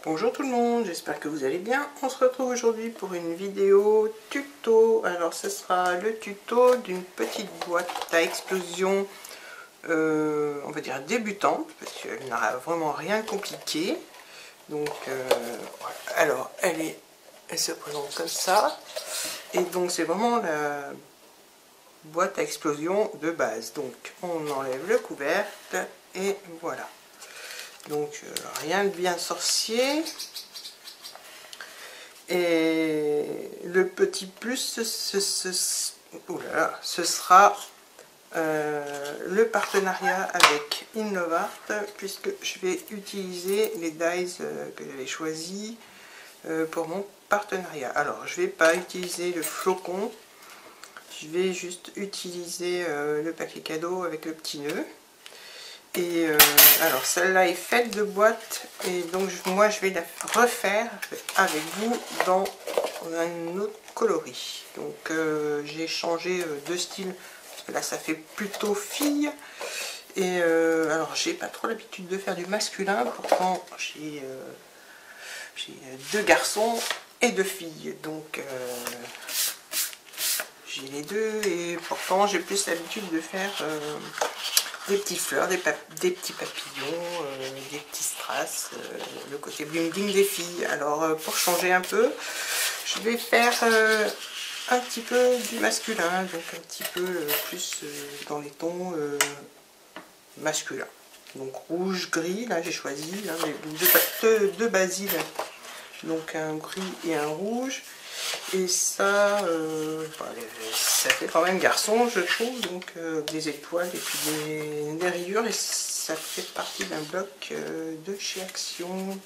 Bonjour tout le monde, j'espère que vous allez bien. On se retrouve aujourd'hui pour une vidéo tuto. Alors ce sera le tuto d'une petite boîte à explosion, on va dire débutante, parce qu'elle n'a vraiment rien de compliqué. Donc voilà. Alors elle se présente comme ça. Et donc c'est vraiment la boîte à explosion de base. Donc on enlève le couvercle et voilà. Donc rien de bien sorcier. Et le petit plus, ce sera le partenariat avec Innovart, puisque je vais utiliser les dies que j'avais choisis pour mon partenariat. Alors je ne vais pas utiliser le flocon, je vais juste utiliser le papier cadeau avec le petit nœud. Et alors celle-là est faite de boîte et donc moi je vais la refaire avec vous dans un autre coloris. Donc j'ai changé de style parce que là ça fait plutôt fille. Et alors j'ai pas trop l'habitude de faire du masculin, pourtant j'ai deux garçons et deux filles, donc j'ai les deux et pourtant j'ai plus l'habitude de faire des petites fleurs, des petits papillons, des petits strass, le côté bling bling des filles. Alors pour changer un peu, je vais faire un petit peu du masculin, donc un petit peu plus dans les tons masculins. Donc rouge, gris, là j'ai choisi deux basiles, donc un gris et un rouge. Et ça, ça fait quand même garçon, je trouve, donc des étoiles et puis des rayures, et ça fait partie d'un bloc de chez Action.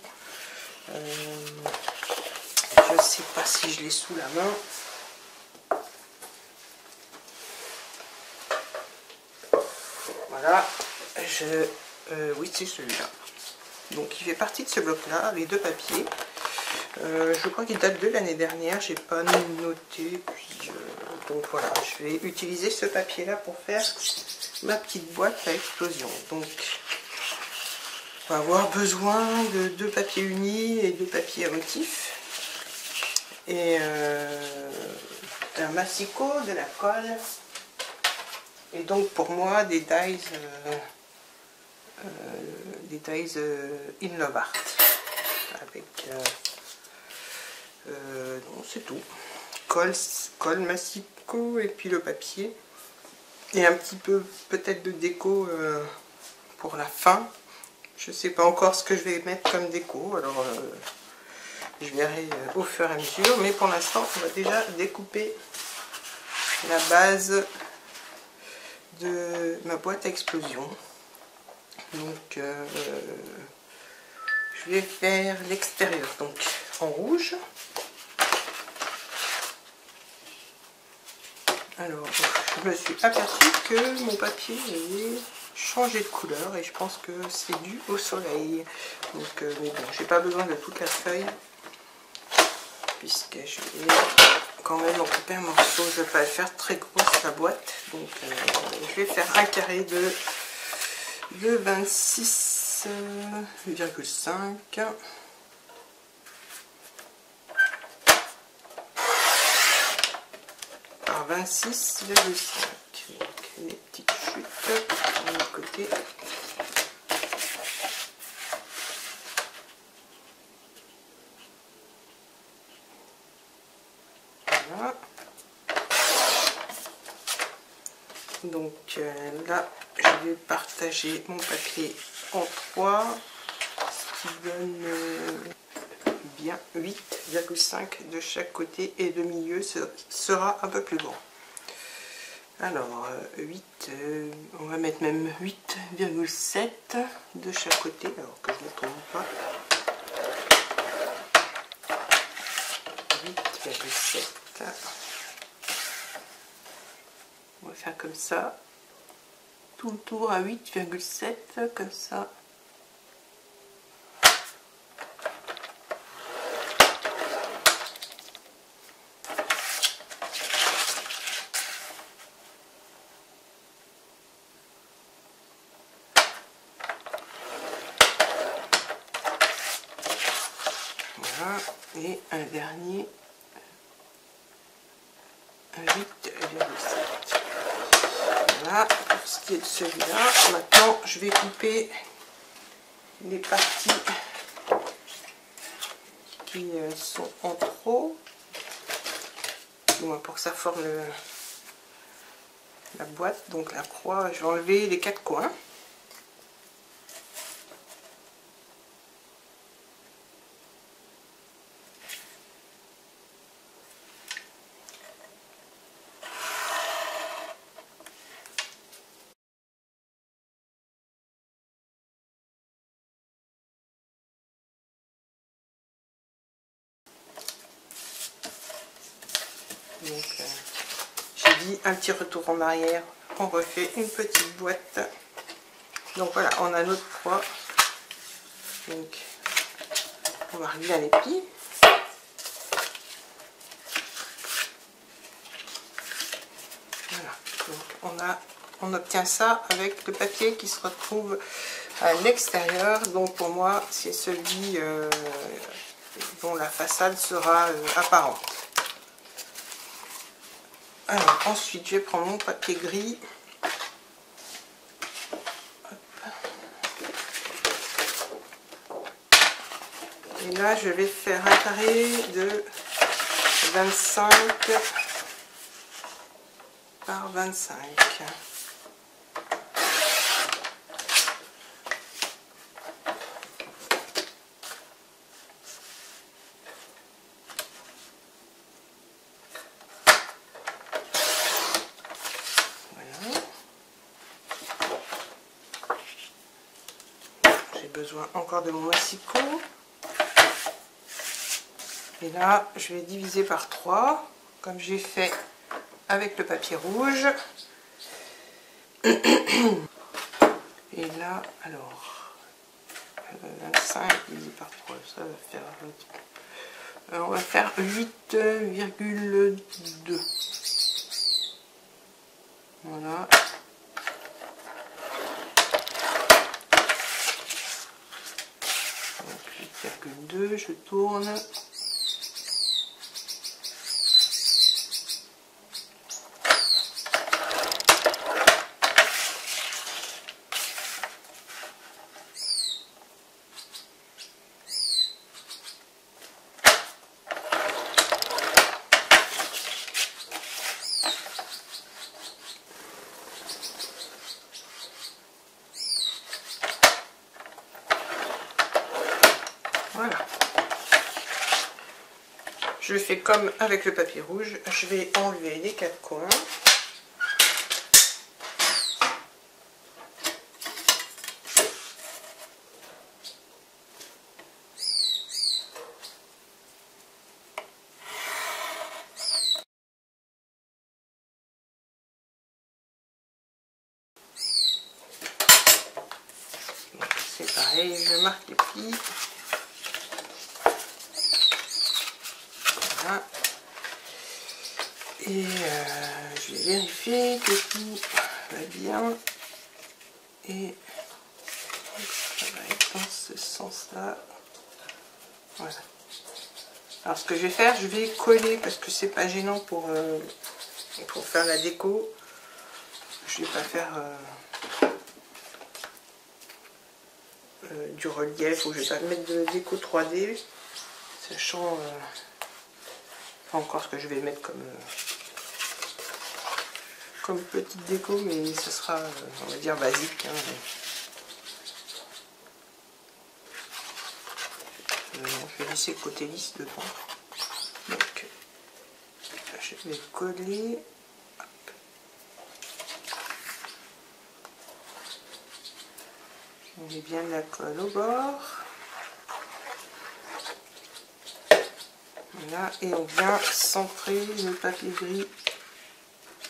Je ne sais pas si je l'ai sous la main. Voilà, oui c'est celui-là. Donc il fait partie de ce bloc-là, les deux papiers. Je crois qu'il date de l'année dernière, j'ai pas noté, puis donc voilà, je vais utiliser ce papier là pour faire ma petite boîte à explosion. Donc on va avoir besoin de deux papiers unis et deux papiers à motifs et d'un massicot, de la colle et donc pour moi des dies Innovart avec non, c'est tout. Colle, massicot et puis le papier. Et un petit peu peut-être de déco pour la fin. Je ne sais pas encore ce que je vais mettre comme déco. Alors je verrai au fur et à mesure. Mais pour l'instant, on va déjà découper la base de ma boîte à explosion. Donc je vais faire l'extérieur. Donc en rouge. Alors, je me suis aperçue que mon papier avait changé de couleur et je pense que c'est dû au soleil. Donc, mais bon, j'ai pas besoin de toute la feuille puisque je vais quand même en couper un morceau. Je vais pas le faire très grosse la boîte. Donc, je vais faire un carré de 26,5. Par 26,5. Donc les petites chutes de l'autre côté. Voilà. Donc là, je vais partager mon papier en 3, ce qui donne bien 8,5 de chaque côté et le milieu sera un peu plus grand. Alors 8, on va mettre même 8,7 de chaque côté, alors que je ne trompe pas. 8,7. On va faire comme ça. Tout le tour à 8,7 comme ça. Voilà, et un dernier 8,7. Voilà pour ce qui est de celui-là. Maintenant, je vais couper les parties qui sont en trop, du moins pour que ça forme la boîte. Donc la croix, je vais enlever les 4 coins. Donc j'ai dit un petit retour en arrière, on refait une petite boîte. Donc voilà, on a notre croix. Donc on marque bien les plis. Voilà, donc on obtient ça avec le papier qui se retrouve à l'extérieur. Donc pour moi, c'est celui dont la façade sera apparente. Alors ensuite, je vais prendre mon papier gris. Et là, je vais faire un carré de 25 par 25. Voilà. J'ai besoin encore de mon massicot. Et là, je vais diviser par 3, comme j'ai fait avec le papier rouge. Et là, alors, 25 divisé par 3, ça va faire... on va faire 8,2. Voilà. Donc 8,2, je tourne. Voilà. Je fais comme avec le papier rouge, je vais enlever les 4 coins. C'est pareil, je marque les plis. Voilà. Et je vais vérifier que tout va bien. Et ça va être dans ce sens-là. Voilà. Alors ce que je vais faire, je vais coller parce que c'est pas gênant pour faire la déco. Je vais pas faire du relief ou je vais pas mettre de déco 3D, sachant pas encore ce que je vais mettre comme petite déco, mais ce sera on va dire basique. Hein, je vais laisser le côté lisse devant. Donc je vais coller. On met bien de la colle au bord. Voilà, et on vient centrer le papier gris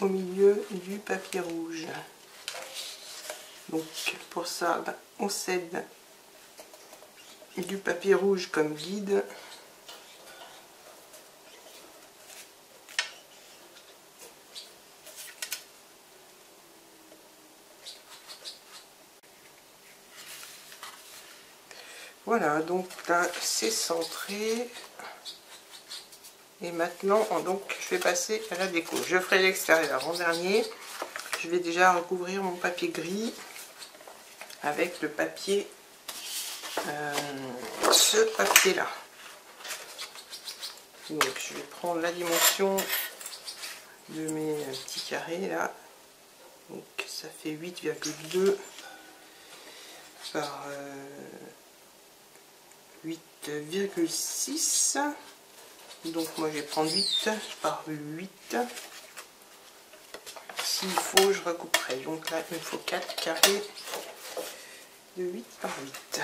au milieu du papier rouge. Donc pour ça, on cède du papier rouge comme guide. Voilà, donc là c'est centré. Et maintenant, donc, je vais passer à la déco. Je ferai l'extérieur en dernier. Je vais déjà recouvrir mon papier gris avec le papier, ce papier-là. Donc, je vais prendre la dimension de mes petits carrés là. Donc, ça fait 8,2 par 8,6. Donc moi je vais prendre 8 par 8. S'il faut, je recouperai. Donc là, il me faut 4 carrés de 8 par 8.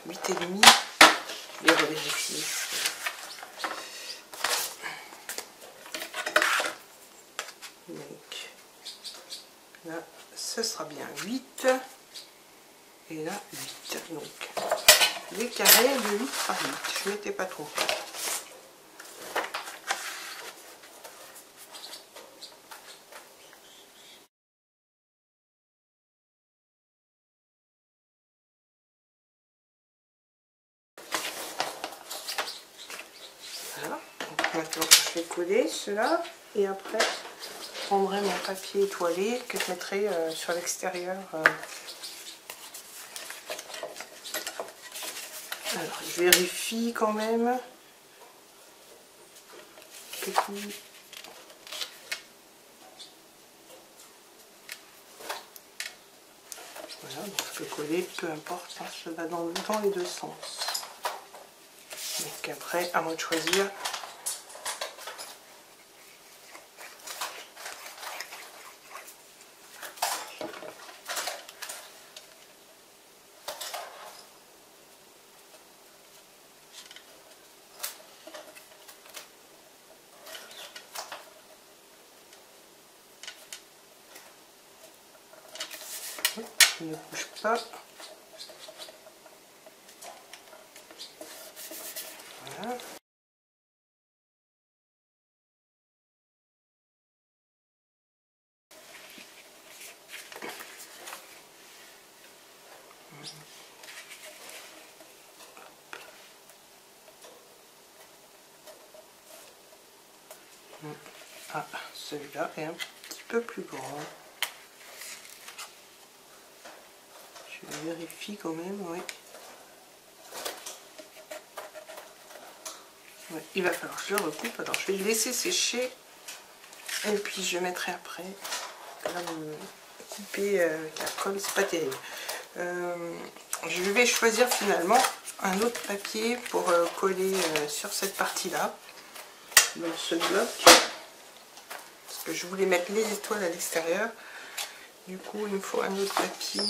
8 et demi. Je vais revérifier. Donc là, ce sera bien 8. Et là, 8. Donc les carrés de 8 par 8. Je ne m'étais pas trompée. Voilà, donc maintenant je vais coller cela et après je prendrai mon papier étoilé que je mettrai sur l'extérieur. Alors je vérifie quand même que tout... Voilà, donc je peux coller, peu importe, ça se va dans les deux sens. Donc après, à moi de choisir. Ne bouge pas. Voilà. Ah, celui-là est un petit peu plus grand. Je vérifie quand même, oui. Ouais, il va falloir que je le recoupe. Alors je vais le laisser sécher et puis je mettrai après. Là, me couper avec la colle, c'est pas terrible. Je vais choisir finalement un autre papier pour coller sur cette partie-là, dans ce bloc. Parce que je voulais mettre les étoiles à l'extérieur. Du coup, il me faut un autre papier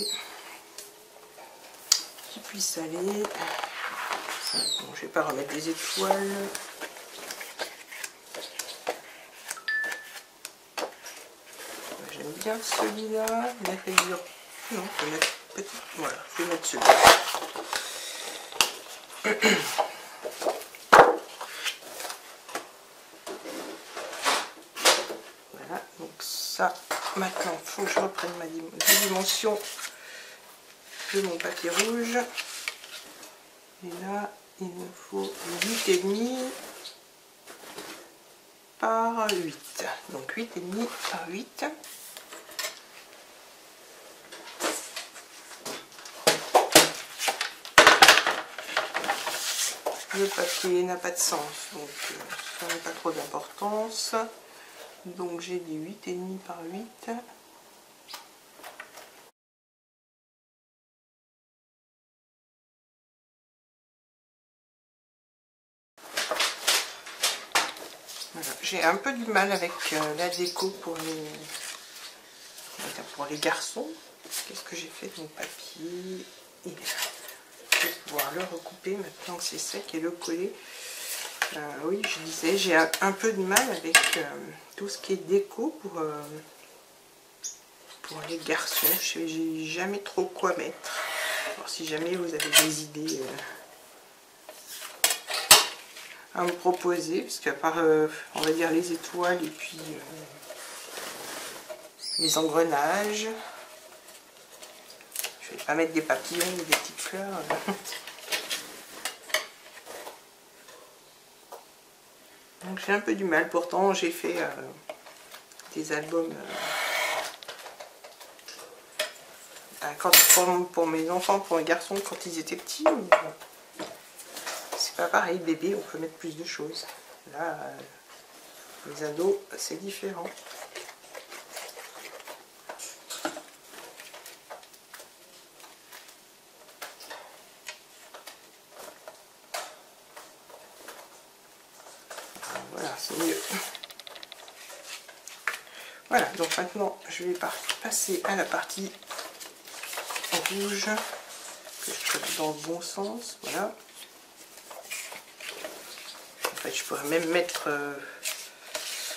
qui puisse aller. Bon, je vais pas remettre les étoiles. J'aime bien celui-là. La rayure. Non, je vais mettre peut-être. Voilà, je vais mettre celui-là. Voilà, donc ça, maintenant, il faut que je reprenne ma dimension de mon papier rouge. Et là, il me faut 8,5 par 8. Donc 8,5 par 8. Le papier n'a pas de sens, donc ça n'a pas trop d'importance. Donc j'ai dit 8,5 par 8. Voilà. J'ai un peu du mal avec la déco pour les garçons. Qu'est-ce que j'ai fait de mon papier? Il est là. Je vais pouvoir le recouper maintenant que c'est sec et le coller. Oui, je disais, j'ai un peu de mal avec tout ce qui est déco pour les garçons. Je n'ai jamais trop quoi mettre. Alors si jamais vous avez des idées à me proposer, parce qu'à part, on va dire, les étoiles et puis les engrenages, je vais pas mettre des papillons ou des petites fleurs. Donc j'ai un peu du mal, pourtant j'ai fait des albums pour mes enfants, pour mes garçons quand ils étaient petits. Bon, c'est pas pareil, bébé on peut mettre plus de choses. Là, les ados c'est différent. Voilà, c'est mieux. Voilà, donc maintenant je vais passer à la partie rouge, que je traite dans le bon sens, voilà. En fait, je pourrais même mettre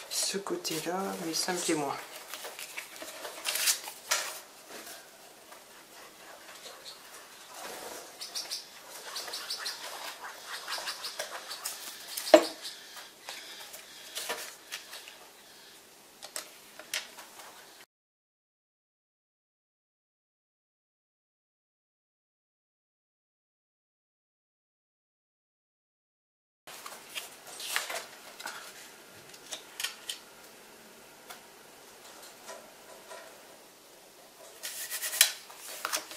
ce côté-là, mais ça me plaît moins.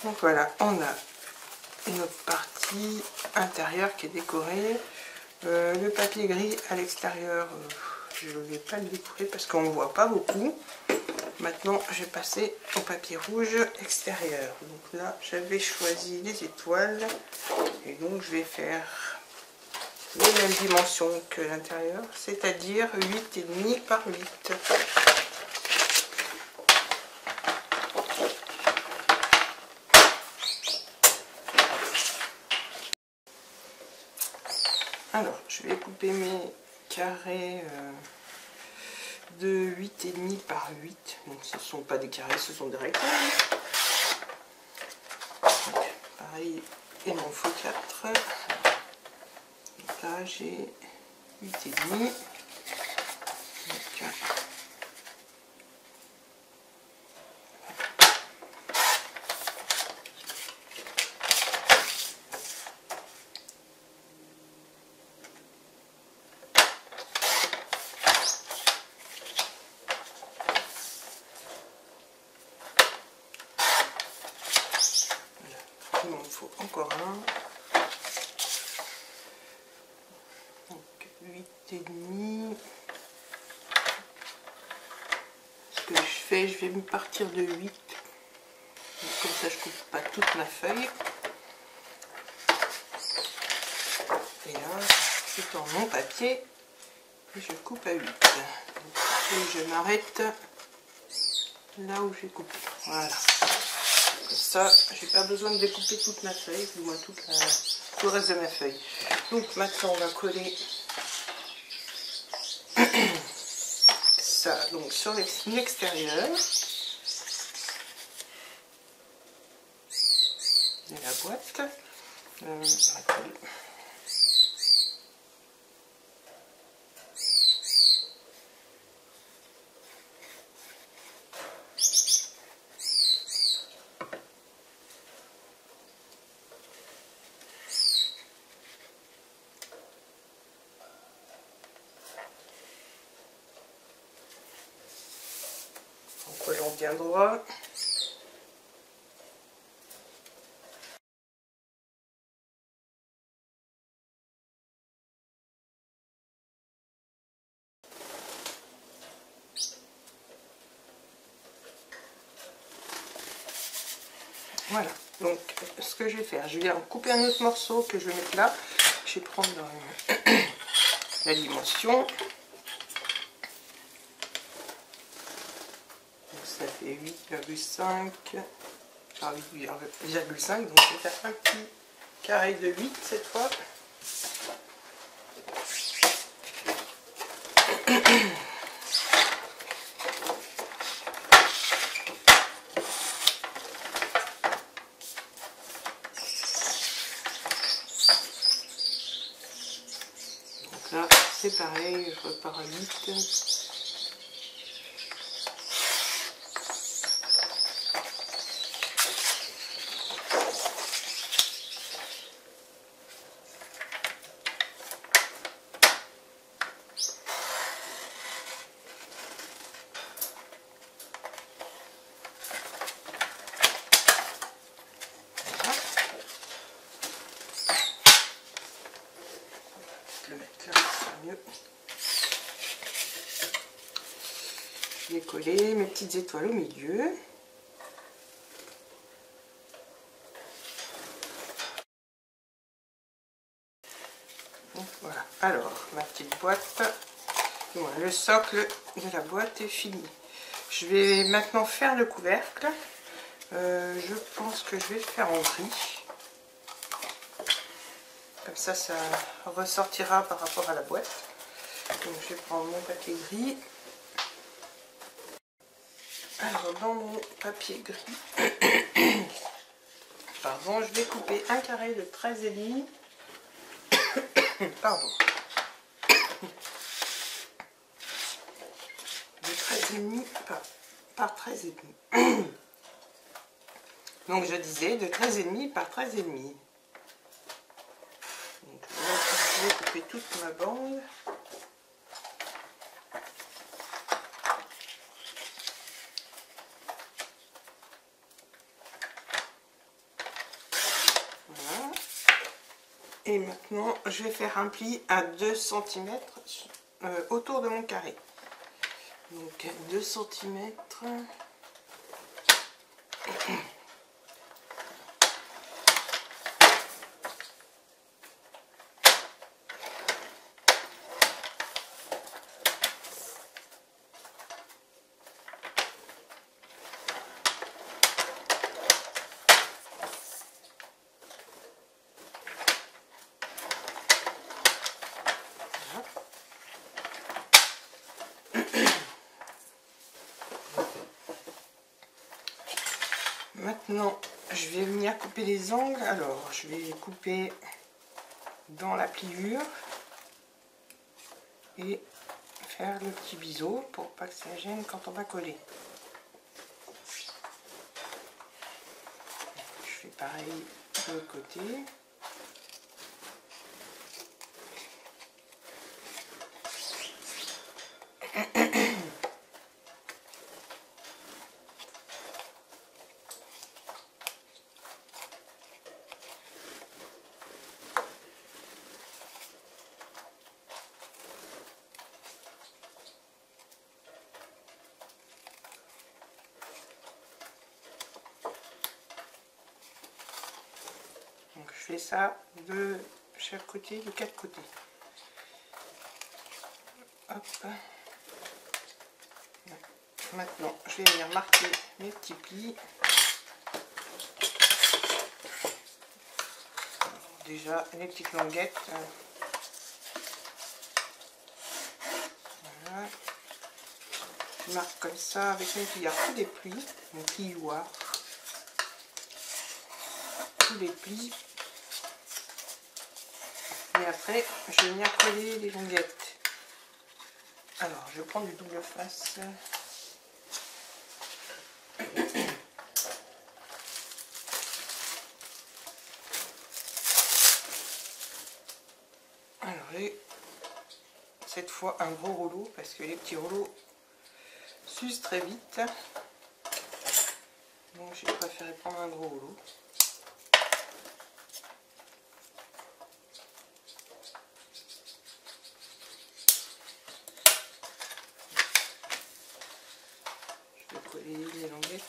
Donc voilà, on a une autre partie intérieure qui est décorée. Le papier gris à l'extérieur, je ne vais pas le décorer parce qu'on ne voit pas beaucoup. Maintenant, je vais passer au papier rouge extérieur. Donc là, j'avais choisi les étoiles. Et donc, je vais faire les mêmes dimensions que l'intérieur, c'est-à-dire 8,5 par 8. Alors, je vais couper mes carrés de 8,5 par 8. Donc, ce ne sont pas des carrés, ce sont des rectangles. Donc, pareil, il m'en faut 4. Donc là, j'ai 8,5. Il m'en faut encore un. Donc 8,5. Ce que je fais, je vais me partir de 8. Donc, comme ça, je coupe pas toute ma feuille. Et là, je tends mon papier et je coupe à 8. Et je m'arrête là où j'ai coupé. Voilà. Comme ça, j'ai pas besoin de découper toute ma feuille, du moins tout le reste de ma feuille. Donc maintenant, on va coller ça donc sur l'extérieur de la boîte. On va coller. En collant bien droit. Voilà, donc ce que je vais faire, je vais en couper un autre morceau que je vais mettre là. Je vais prendre la dimension. Donc ça fait 8,5 par 8,5, donc je vais faire un petit carré de 8 cette fois. Là, c'est pareil, je repars à 8. coller mes petites étoiles au milieu. Donc, voilà. Alors, ma petite boîte, voilà, le socle de la boîte est fini. Je vais maintenant faire le couvercle. Je pense que je vais le faire en gris. Comme ça, ça ressortira par rapport à la boîte. Donc je vais prendre mon papier gris. Alors dans mon papier gris, pardon, je vais couper un carré de 13,5. Pardon. De 13,5 par 13,5. Donc je disais de 13,5 par 13,5. Je vais couper toute ma bande. Voilà. Et maintenant, je vais faire un pli à 2 cm autour de mon carré. Donc 2 cm. Maintenant, je vais venir couper les angles. Alors, je vais couper dans la pliure et faire le petit biseau pour pas que ça gêne quand on va coller. Je fais pareil de l'autre côté. Donc je fais ça de chaque côté, de 4 côtés. Hop. Maintenant, je vais venir marquer mes petits plis. Alors, déjà, les petites languettes. Voilà. Je marque comme ça avec mes pliards tous les plis, mon plioir. Tous les plis. Et après, je vais venir coller les languettes. Alors, je prends du double face. Alors, j'ai cette fois un gros rouleau parce que les petits rouleaux s'usent très vite. Donc, j'ai préféré prendre un gros rouleau. Les languettes.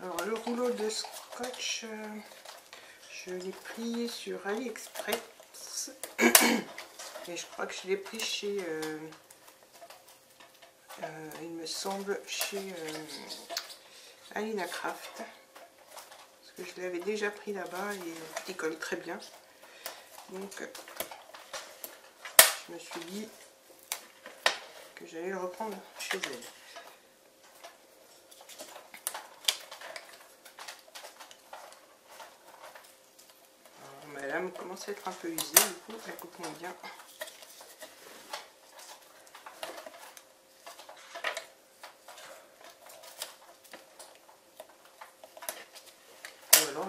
Alors le rouleau de scotch, je l'ai pris sur AliExpress et je crois que je l'ai pris chez il me semble chez Alina Craft, parce que je l'avais déjà pris là-bas et il colle très bien, donc je me suis dit que j'allais le reprendre chez elle. Alors, ma lame commence à être un peu usée, du coup elle coupe moins bien.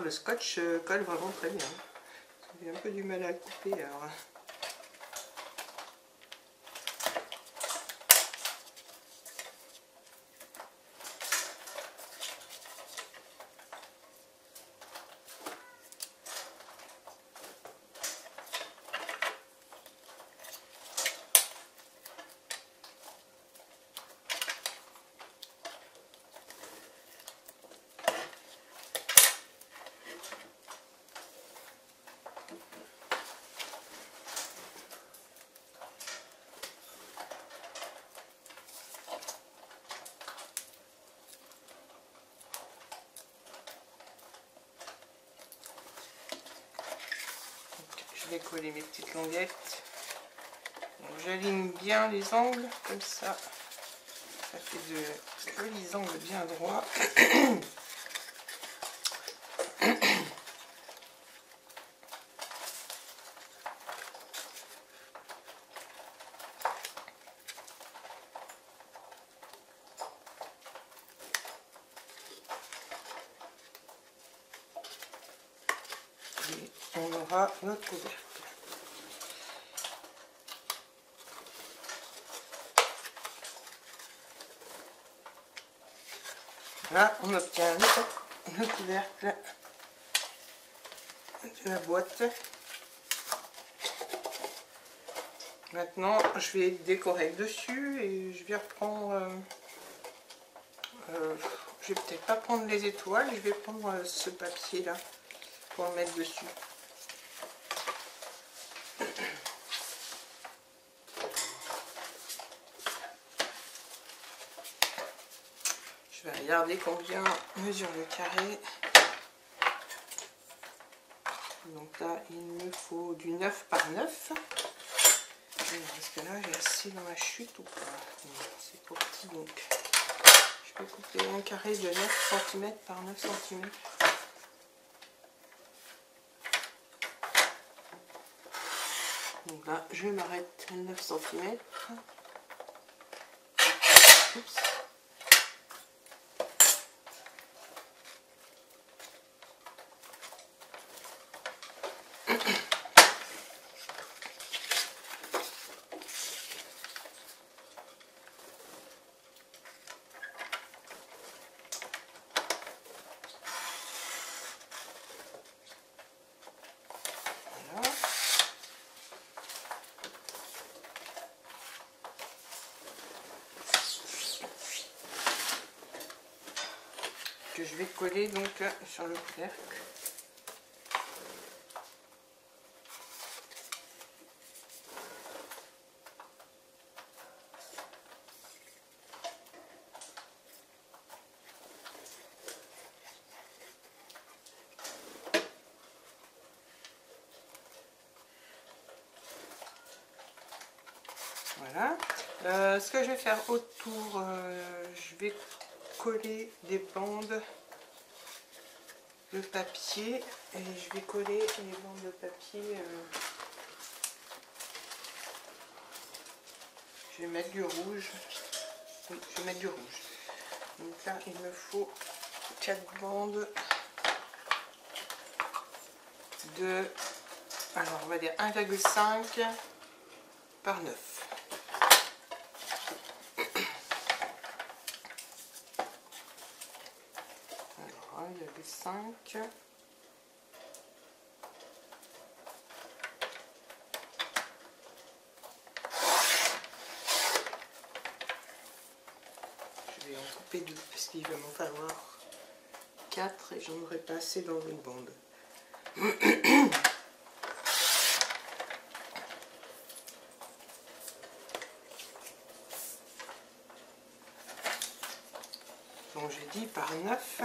Le scotch colle vraiment très bien. J'ai un peu du mal à le couper alors. décoller mes petites languettes. J'aligne bien les angles, comme ça fait de jolis angles bien droits. Et on aura notre couvercle. Là, on obtient le couvercle de la boîte. Maintenant, je vais décorer dessus et je vais reprendre... je vais peut-être pas prendre les étoiles, je vais prendre ce papier là pour le mettre dessus. Je vais regarder combien mesure le carré. Donc là, il me faut du 9 par 9. Est-ce que là, j'ai assez dans ma chute ou pas? C'est trop petit, donc je vais couper un carré de 9 cm par 9 cm. Donc là, je m'arrête à 9 cm. Oups. Que je vais coller donc sur le couvercle. Voilà. Ce que je vais faire autour, je vais coller des bandes de papier et je vais coller les bandes de papier. Je vais mettre du rouge. Oui, je vais mettre du rouge. Donc là, il me faut 4 bandes de, alors on va dire 1,5 par 9. Alors 1,5. Je vais en couper 2 parce qu'il va m'en falloir 4 et j'en aurai pas assez dans une bande. Donc j'ai dit par 9.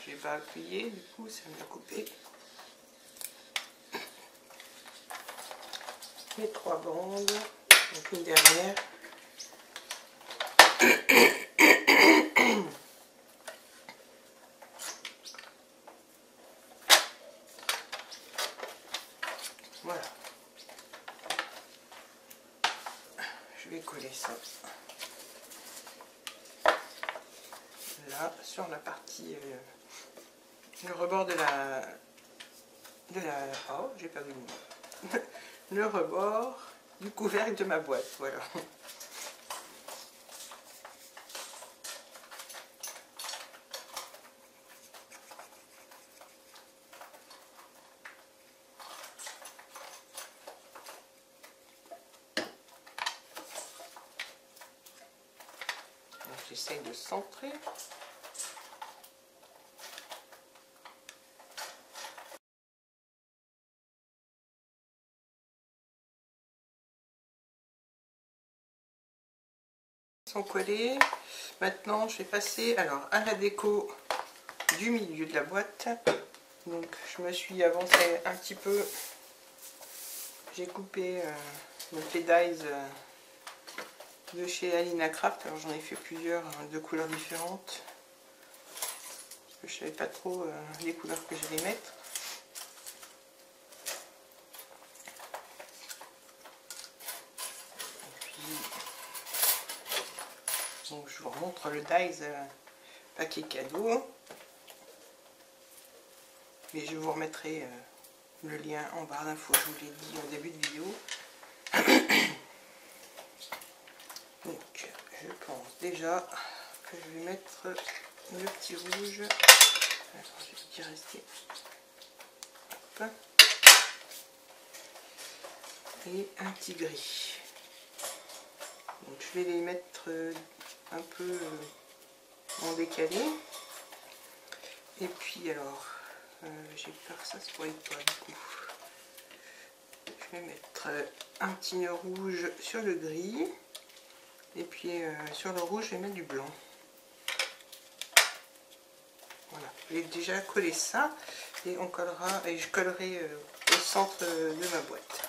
J'ai pas appuyé, du coup ça m'a coupé les 3 bandes, donc une dernière. Voilà, je vais coller ça là sur la partie le rebord de la oh, j'ai pas vu le mot. Le rebord du couvercle de ma boîte, voilà. j'essaye de centrer. Ils sont collés. Maintenant, je vais passer alors à la déco du milieu de la boîte. Donc, je me suis avancée un petit peu. J'ai coupé donc les dies de chez Alina Craft. Alors, j'en ai fait plusieurs de couleurs différentes. Parce que je savais pas trop les couleurs que j'allais mettre. Donc je vous remontre le dies paquet cadeau. Et je vous remettrai le lien en barre d'infos, je vous l'ai dit en début de vidéo. Donc je pense déjà que je vais mettre le petit rouge. Alors, je vais y rester. Hop. Et un petit gris. Donc je vais les mettre un peu en décalé. Et puis alors, j'ai peur que ça se voie pas du coup. Je vais mettre un petit nœud rouge sur le gris. Et puis sur le rouge, je vais mettre du blanc. Voilà, j'ai déjà collé ça. Et on collera, et je collerai au centre de ma boîte.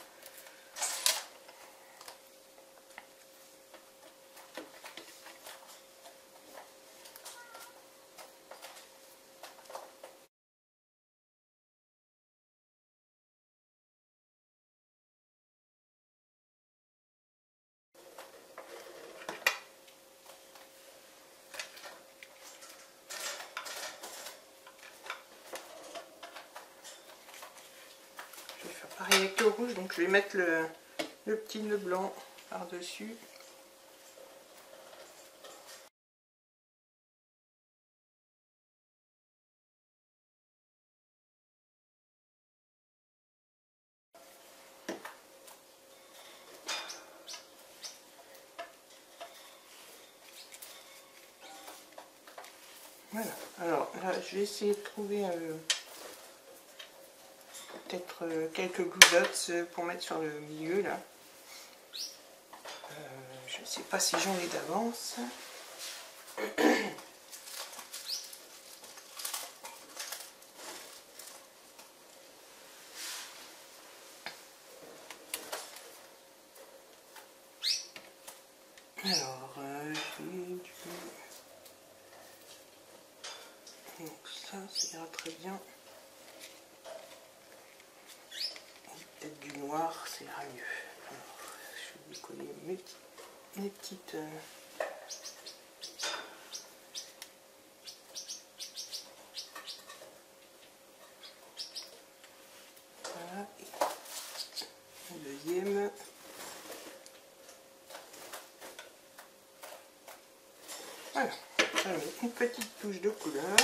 Pareil avec le rouge, donc je vais mettre le petit nœud blanc par-dessus. Voilà, alors là je vais essayer de trouver peut-être quelques glue dots pour mettre sur le milieu là. Je ne sais pas si j'en ai d'avance. Alors, j'ai du... Donc ça ira très bien. Peut-être du noir, ça ira mieux. Alors, je vais décoller mes petites... Voilà. Et le deuxième. Voilà, ça met une petite touche de couleur.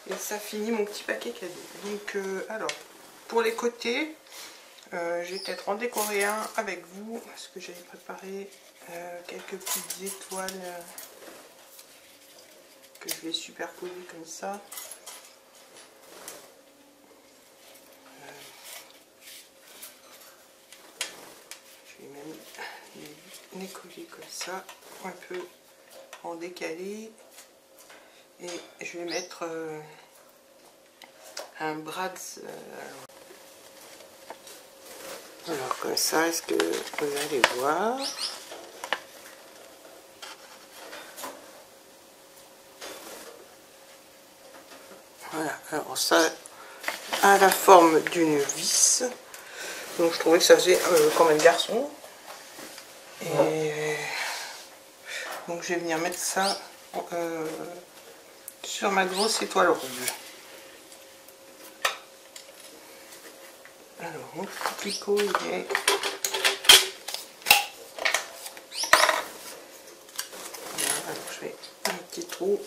Et ça finit mon petit paquet cadeau. Donc, alors, pour les côtés, je vais peut-être en décorer un avec vous, parce que j'avais préparé quelques petites étoiles que je vais superposer comme ça. Je vais même les coller comme ça, un peu en décalé. Et je vais mettre un brads. Alors comme ça, est-ce que vous allez voir? Voilà, alors ça a la forme d'une vis. Donc je trouvais que ça faisait quand même garçon. Et donc je vais venir mettre ça sur ma grosse étoile rouge. Alors mon petit picot il est... Voilà, alors je fais un petit trou.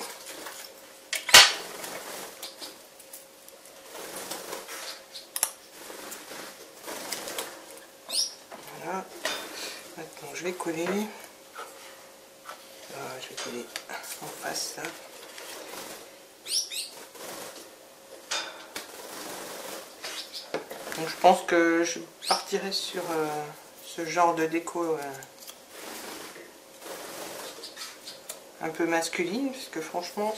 Voilà. Maintenant je vais coller. Je vais coller en face là. Donc je pense que je partirai sur ce genre de déco un peu masculine, parce que franchement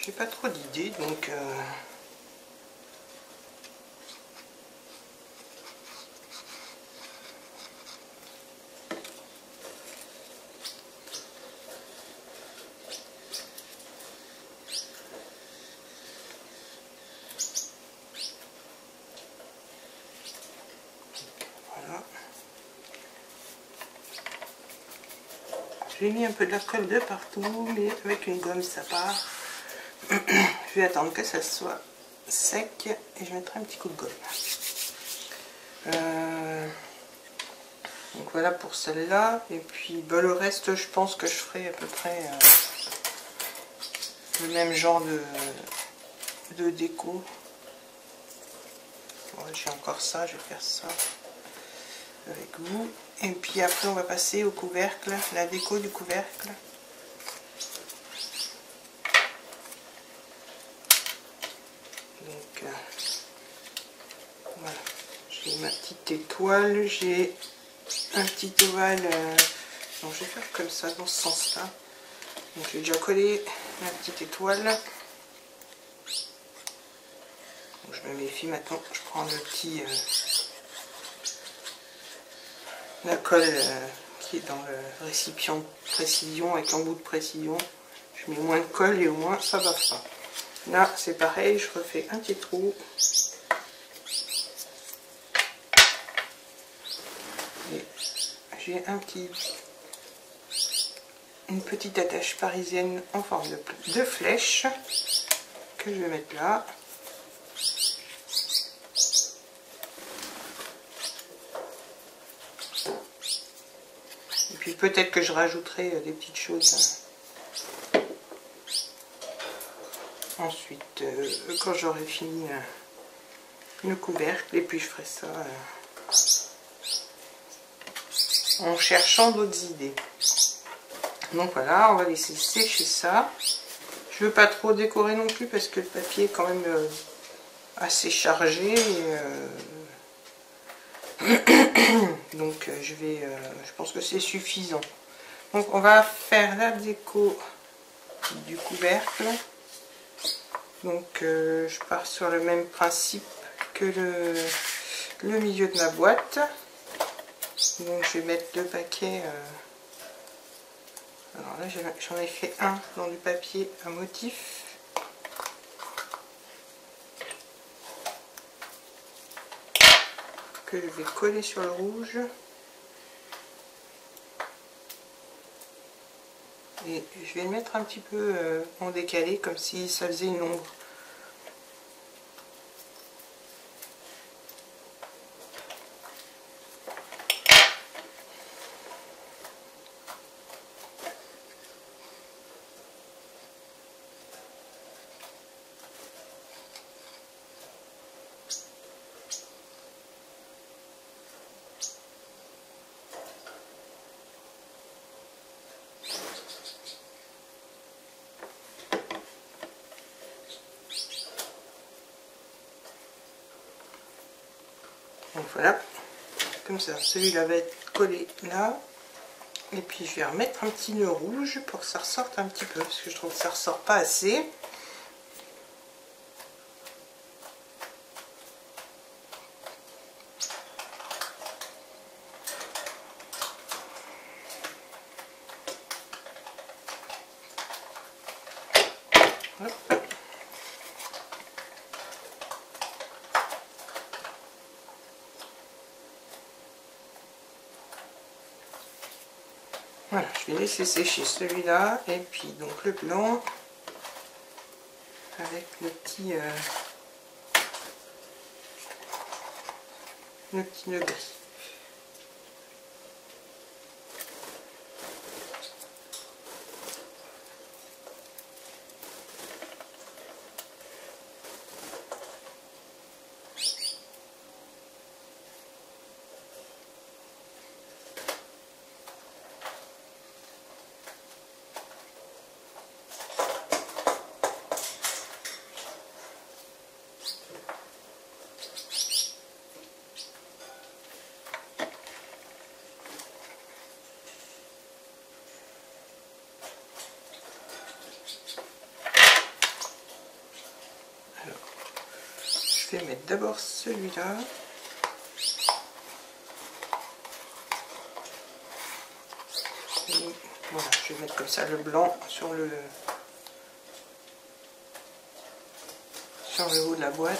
j'ai pas trop d'idées, donc voilà. J'ai mis un peu de la colle de partout, mais avec une gomme ça part. Je vais attendre que ça soit sec et je mettrai un petit coup de gomme. Donc voilà pour celle-là. Et puis bah, le reste, je pense que je ferai à peu près le même genre de déco. Bon, j'ai encore ça, je vais faire ça avec vous. Et puis après on va passer au couvercle, la déco du couvercle. Donc voilà, j'ai ma petite étoile, j'ai un petit ovale. Donc je vais faire comme ça, dans ce sens là. Donc j'ai déjà collé ma petite étoile. Donc, je me méfie maintenant, je prends le petit la colle qui est dans le récipient de précision avec l'embout de précision. Je mets moins de colle et au moins ça va pas. Là c'est pareil, je refais un petit trou. Et j'ai une petite attache parisienne en forme de flèche que je vais mettre là. Et puis peut-être que je rajouterai des petites choses ensuite quand j'aurai fini le couvercle, et puis je ferai ça en cherchant d'autres idées. Donc voilà, on va laisser sécher ça. Je veux pas trop décorer non plus parce que le papier est quand même assez chargé. Donc je pense que c'est suffisant. Donc on va faire la déco du couvercle. Donc je pars sur le même principe que le milieu de ma boîte. Donc je vais mettre deux paquets. Alors là j'en ai fait un dans du papier à motif. Que je vais coller sur le rouge. Et je vais le mettre un petit peu en décalé, comme si ça faisait une ombre. Donc voilà, comme ça, celui-là va être collé là. Et puis je vais remettre un petit nœud rouge pour que ça ressorte un petit peu, parce que je trouve que ça ressort pas assez. Hop. Voilà, je vais laisser sécher celui-là, et puis donc le blanc avec le petit nœud gris. Je vais mettre d'abord celui-là. Voilà, je vais mettre comme ça le blanc sur le haut de la boîte.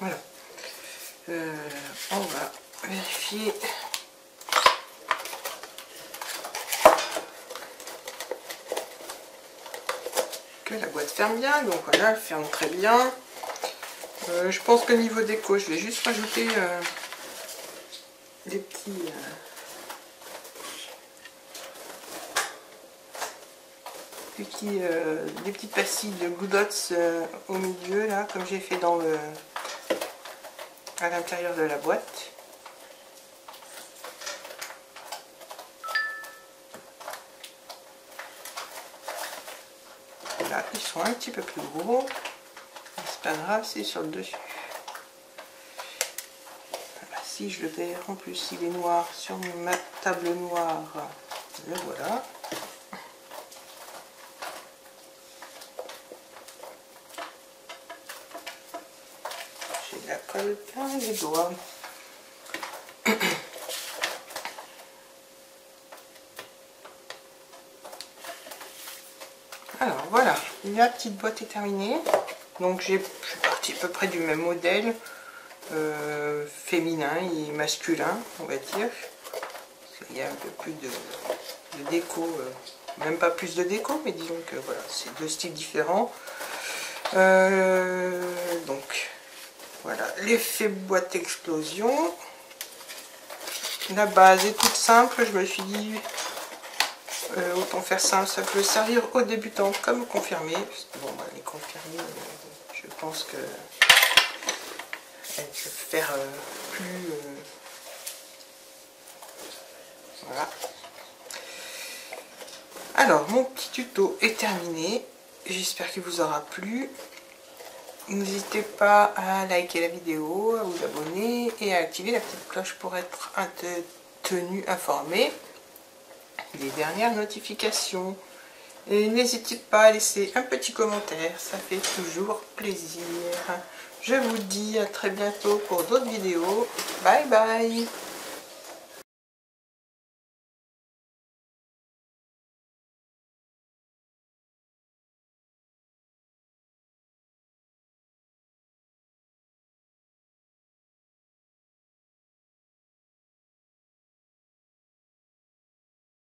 Voilà. On va vérifier que la boîte ferme bien. Donc voilà, elle ferme très bien. Je pense que niveau déco, je vais juste rajouter des petites pastilles de Goudots au milieu là, comme j'ai fait à l'intérieur de la boîte. Là, ils sont un petit peu plus gros. C'est pas grave, c'est sur le dessus. Voilà, si je le perds, en plus il est noir sur ma table noire, le voilà. J'ai de la colle plein les doigts. Alors voilà, la petite boîte est terminée. Donc je suis partie à peu près du même modèle, féminin et masculin, on va dire. Il y a un peu plus de déco, même pas plus de déco, mais disons que voilà, c'est deux styles différents. Donc voilà, l'effet boîte explosion. La base est toute simple, je me suis dit autant faire simple, ça peut servir aux débutants comme aux confirmés. Bon, bah, les confirmés, je pense que elles peuvent faire plus. Voilà. Alors, mon petit tuto est terminé. J'espère qu'il vous aura plu. N'hésitez pas à liker la vidéo, à vous abonner et à activer la petite cloche pour être tenu informé des dernières notifications. Et n'hésitez pas à laisser un petit commentaire, ça fait toujours plaisir. Je vous dis à très bientôt pour d'autres vidéos. Bye bye!